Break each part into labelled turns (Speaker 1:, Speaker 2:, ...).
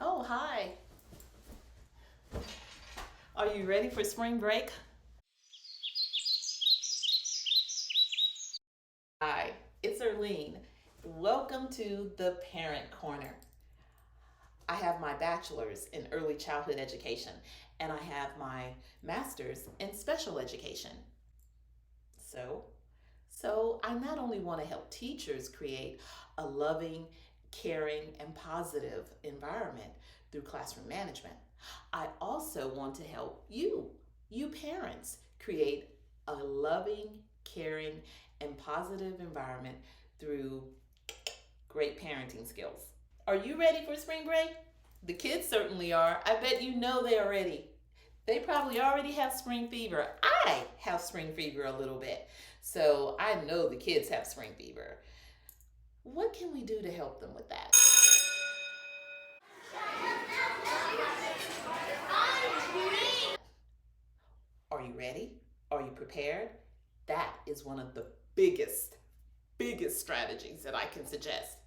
Speaker 1: Oh, hi. Are you ready for spring break? Hi, it's Earline. Welcome to the Parent Corner. I have my bachelor's in early childhood education and I have my master's in special education. So, so I not only want to help teachers create a loving, caring, and positive environment through classroom management, I also want to help you parents, create a loving, caring, and positive environment through great parenting skills. Are you ready for spring break? The kids certainly are. I bet you know they are ready. They probably already have spring fever. I have spring fever a little bit. So I know the kids have spring fever. What can we do to help them with that? Are you ready? Are you prepared? That is one of the biggest strategies that I can suggest.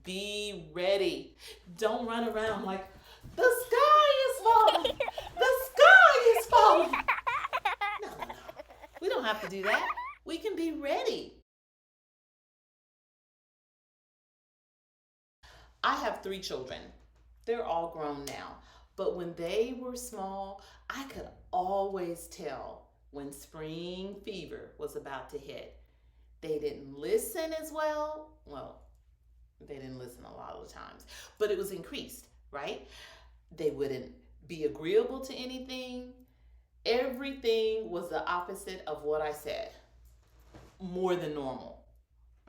Speaker 1: Be ready. Don't run around like the sky is falling. The sky is falling. No. We don't have to do that. We can be ready. I have 3 children. They're all grown now. But when they were small, I could always tell when spring fever was about to hit. They didn't listen as well. Well, they didn't listen a lot of the times, but it was increased, right? They wouldn't be agreeable to anything. Everything was the opposite of what I said, more than normal.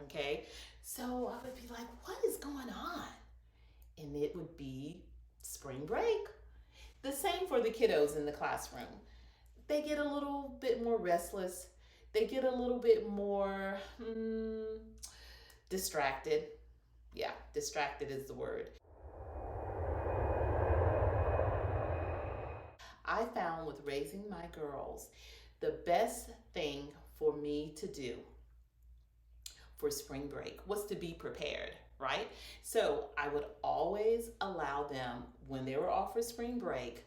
Speaker 1: Okay? So I would be like, what is going on? And it would be spring break. The same for the kiddos in the classroom. They get a little bit more restless. They get a little bit more distracted. Yeah, distracted is the word. I found with raising my girls, the best thing for me to do for spring break was to be prepared, right? So I would always allow them, when they were off for spring break,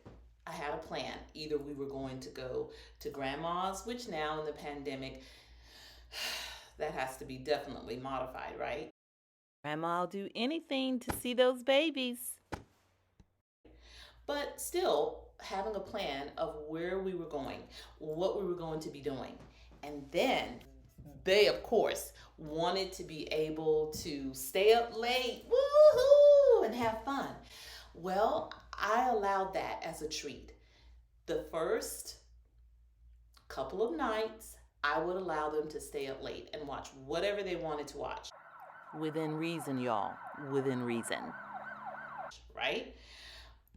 Speaker 1: I had a plan. Either we were going to go to grandma's, which now in the pandemic, that has to be definitely modified, right? Grandma'll do anything to see those babies. But still having a plan of where we were going, what we were going to be doing. And then they, of course, wanted to be able to stay up late, woohoo, and have fun. Well, I allowed that as a treat. The first couple of nights, I would allow them to stay up late and watch whatever they wanted to watch. Within reason, y'all. Within reason. Right?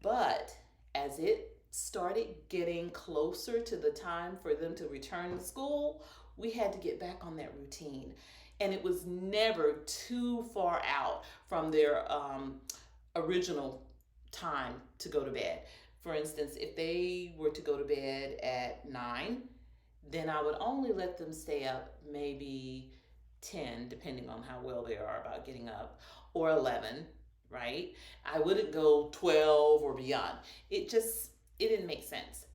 Speaker 1: But as it started getting closer to the time for them to return to school, we had to get back on that routine. And it was never too far out from their original time to go to bed. For instance, if they were to go to bed at 9, then I would only let them stay up maybe 10, depending on how well they are about getting up, or 11, right? I wouldn't go 12 or beyond. It didn't make sense.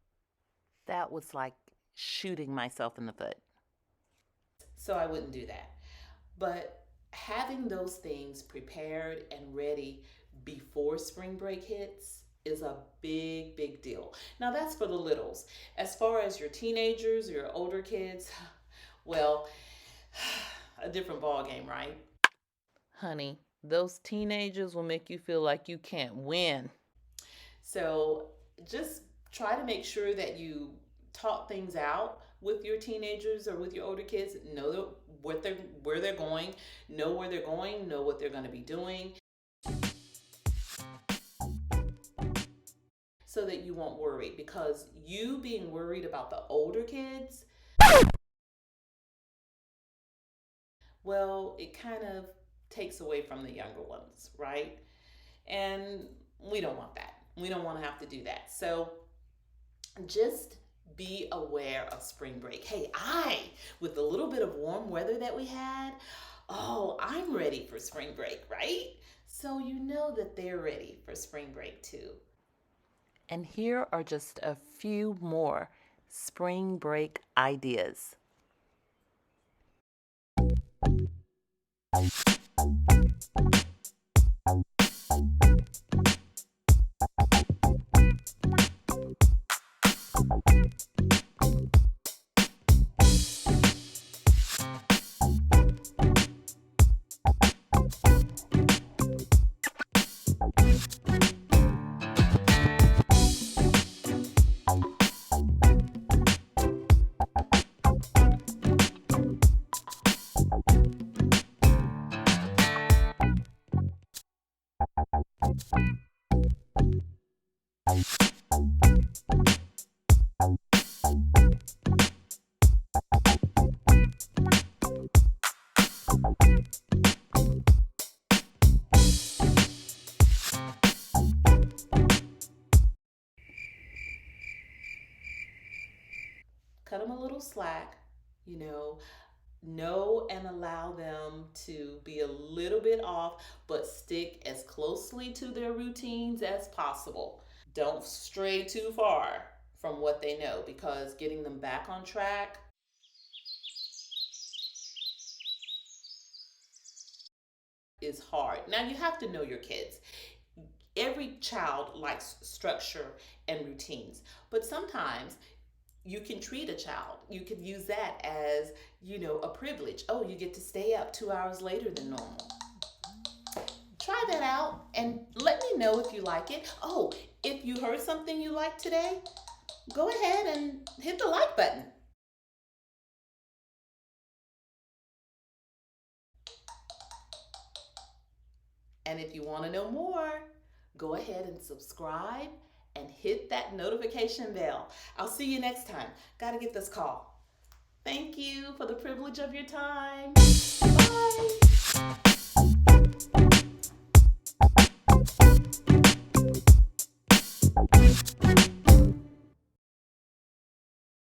Speaker 1: That was like shooting myself in the foot. So I wouldn't do that. But having those things prepared and ready before spring break hits is a big deal. Now that's for the littles. As far as your teenagers, your older kids, well, a different ball game, right? Honey, those teenagers will make you feel like you can't win. So just try to make sure that you talk things out with your teenagers or with your older kids. Know where they're going, know where they're going, know what they're going to be doing, so that you won't worry. Because you being worried about the older kids, well, it kind of takes away from the younger ones, right? And we don't want that. We don't want to have to do that. So just be aware of spring break. Hey, with the little bit of warm weather that we had, oh, I'm ready for spring break, right? so you know that they're ready for spring break too. And here are just a few more spring break ideas. Cut them a little slack, you know and allow them to be a little bit off, but stick as closely to their routines as possible. Don't stray too far from what they know, because getting them back on track is hard. Now, you have to know your kids. Every child likes structure and routines, but sometimes you can treat a child, you could use that as, a privilege. Oh, you get to stay up 2 hours later than normal. Try that out and let me know if you like it. Oh, if you heard something you liked today, go ahead and hit the like button. And if you want to know more, go ahead and subscribe and hit that notification bell. I'll see you next time. Got to get this call. Thank you for the privilege of your time.